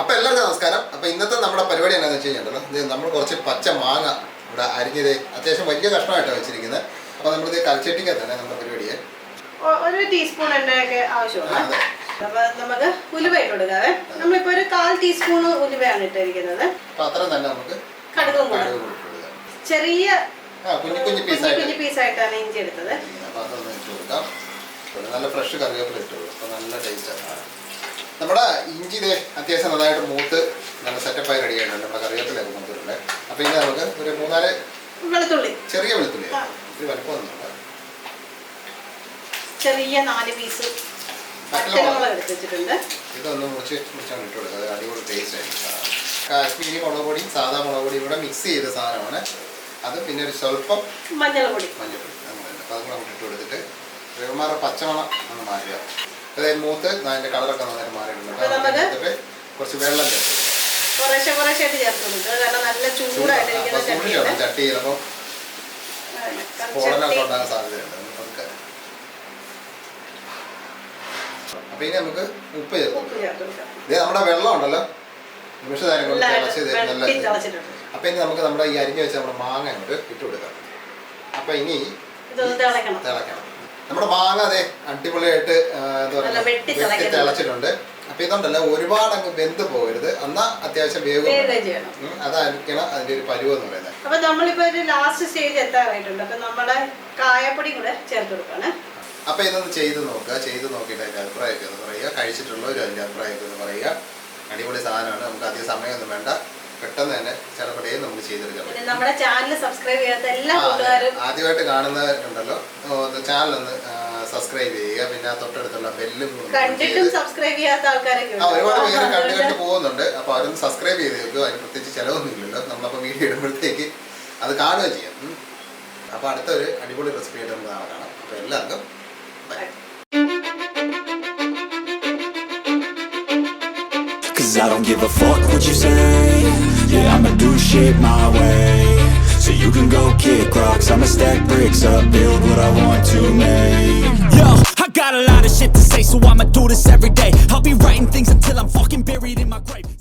അപ്പോൾ എല്ലാവർക്കും നമസ്കാരം. അപ്പോൾ ഇന്നത്തെ നമ്മുടെ പരിപാടി എന്താണെന്ന് വെച്ച് കഴിഞ്ഞാൽ നമ്മൾ കുറച്ച് പച്ച മാങ്ങ ഇവിടെ അരിഞ്ഞത് അത്യാവശ്യം വലിയ കഷ്ണമായിട്ടാണ് വെച്ചിരിക്കുന്നത്. അപ്പോൾ നമ്മളിത് കൽച്ചട്ടിക്കകത്ത് തന്നെ നമ്മുടെ പരിപാടിയെ ഒരു ടീസ്പൂൺ എണ്ണയൊക്കെ ആവശ്യമാണ്. അപ്പോൾ നമുക്ക് ഉലുവ ഇട്ട് കൊടുക്കാവേ. നമ്മളിപ്പോൾ ഒരു 1/4 ടീസ്പൂൺ ഉലുവയാണ് ഇട്ടിരിക്കുന്നത്. അപ്പോൾ അത്രയും തന്നെ നമുക്ക് കടുകും ചെറിയ കുഞ്ഞു പീസായിട്ടാണ് ഇഞ്ചി എടുത്തത്. അപ്പോൾ അതൊന്ന് ഇട്ട് കൊടുക്കാം. നല്ല ഫ്രഷ് കറിവേപ്പില ഇട്ട് കൊടുക്കും. അപ്പോൾ നല്ല ടേസ്റ്റാണ്. നമ്മുടെ ഇഞ്ചി അത്യാവശ്യം നന്നായിട്ട് മൂത്ത് നല്ല സെറ്റപ്പായി റെഡി ആയിട്ടുണ്ട്. നമ്മുടെ കറിവേപ്പിലൊക്കെ മൂത്തിട്ടുണ്ട്. അപ്പോൾ ഇനി നമുക്ക് ഒരു 3-4 വെളുത്തുള്ളി, ചെറിയ വെളുത്തുള്ളി, ഒരു വലുപ്പമൊന്നുമില്ല, ചെറിയ 4 പീസ് പച്ചമുളക് എടുത്ത് വെച്ചിട്ടുണ്ട്. ഇതൊന്ന് മുറിച്ചാണ് ഇട്ട് കൊടുക്കുക. അത് അടിപൊളി ടേസ്റ്റ് ആയിരിക്കും. കാശ്മീരി മുളക് പൊടി, സാധാ മുളക് പൊടി കൂടെ മിക്സ് ചെയ്ത സാധനമാണ് അത്. പിന്നെ ഒരു സ്വല്പം മഞ്ഞൾപ്പൊടി അങ്ങനെ. അപ്പോൾ അത് നമുക്ക് ഇട്ട് കൊടുത്തിട്ട് വേഗമാറെ പച്ചമണം ഒന്ന് മാറ്റുക. അതായത് മൂത്ത് അതിൻ്റെ കളറൊക്കെ നന്നായിട്ട് മാറിയിട്ടുണ്ട്. കുറച്ച് വെള്ളം ചട്ടി ചിലപ്പോൾ സ്ഫോടനമൊക്കെ ഉണ്ടാകാൻ സാധ്യതയുണ്ട്. അപ്പൊ ഇനി നമുക്ക് ഉപ്പ് ചേർത്ത് ഇത് നമ്മുടെ വെള്ളം ഉണ്ടല്ലോ നിമിഷ നേരം കൊണ്ട് തിളച്ച്. അപ്പൊ ഇനി നമുക്ക് നമ്മുടെ ഈ അരിഞ്ഞു വെച്ച നമ്മുടെ മാങ്ങ അങ്ങോട്ട് ഇട്ട് കൊടുക്കാം. അപ്പൊ ഇനി തിളക്കണം. നമ്മുടെ മാങ്ങ അതെ അടിപൊളിയായിട്ട് എന്താ പറയുക വെട്ടി തിളച്ചിട്ടുണ്ട്. അപ്പൊ ഇതുണ്ടല്ലോ ഒരുപാട് അങ്ങ് വെന്ത് പോകരുത്, എന്നാ അത്യാവശ്യം വേഗം അതായിരിക്കണം അതിന്റെ ഒരു പരുവം എന്ന് പറയുന്നത്. അപ്പൊ നമ്മളിപ്പോ ഒരു ലാസ്റ്റ് സ്റ്റേജ് എത്താറായിട്ടുണ്ട്. അപ്പൊ നമ്മളെ കായപ്പൊടി കൂടെ ചേർത്ത് കൊടുക്കാണ്. അപ്പൊ ഇതൊന്ന് ചെയ്ത് നോക്കുക. ചെയ്ത് നോക്കിയിട്ട് അതിന്റെ അഭിപ്രായമൊക്കെ ഒന്ന് പറയുക. കഴിച്ചിട്ടുള്ളവർ അതിന്റെ അഭിപ്രായമൊക്കെ ഒന്ന് പറയുക. അടിപൊളി സാധനമാണ്. നമുക്ക് അധികം സമയമൊന്നും വേണ്ട, പെട്ടെന്ന് തന്നെ ചിലപ്പോഴേ നമുക്ക് ചെയ്തെടുക്കാം. നമ്മുടെ ചാനൽ സബ്സ്ക്രൈബ് ചെയ്യാത്ത എല്ലാ കൂട്ടുകാരും ആദ്യമായിട്ട് കാണുന്നവരുണ്ടല്ലോ ചാനൽ ഒന്ന് സബ്സ്ക്രൈബ് ചെയ്യുക. പിന്നെ തൊട്ടടുത്തുള്ള ബെല്ലും കണ്ടിട്ടും സബ്സ്ക്രൈബ് ചെയ്യാത്ത ആൾക്കാരൊക്കെ ഒരുപാട് പേര് കണ്ടു പോകുന്നുണ്ട്. അപ്പൊ അവരൊന്ന് സബ്സ്ക്രൈബ് ചെയ്ത് വെക്കുക. അതിന് പ്രത്യേകിച്ച് ചിലവൊന്നും ഇല്ലല്ലോ. നമ്മളപ്പോൾ വീഡിയോ ഇടുമ്പോഴത്തേക്ക് അത് കാണുക ചെയ്യാം. അപ്പൊ അടുത്തൊരു അടിപൊളി റെസിപ്പി ആയിട്ട് നമുക്ക് നാളെ കാണാം. അപ്പൊ എല്ലാവർക്കും Cause I don't give a fuck what you say. Yeah, I'ma do shit my way. So you can go kick rocks, I'ma stack bricks up, build what I want to make. Yo, I got a lot of shit to say, so I'ma do this every day. I'll be writing things until I'm fucking buried in my grave.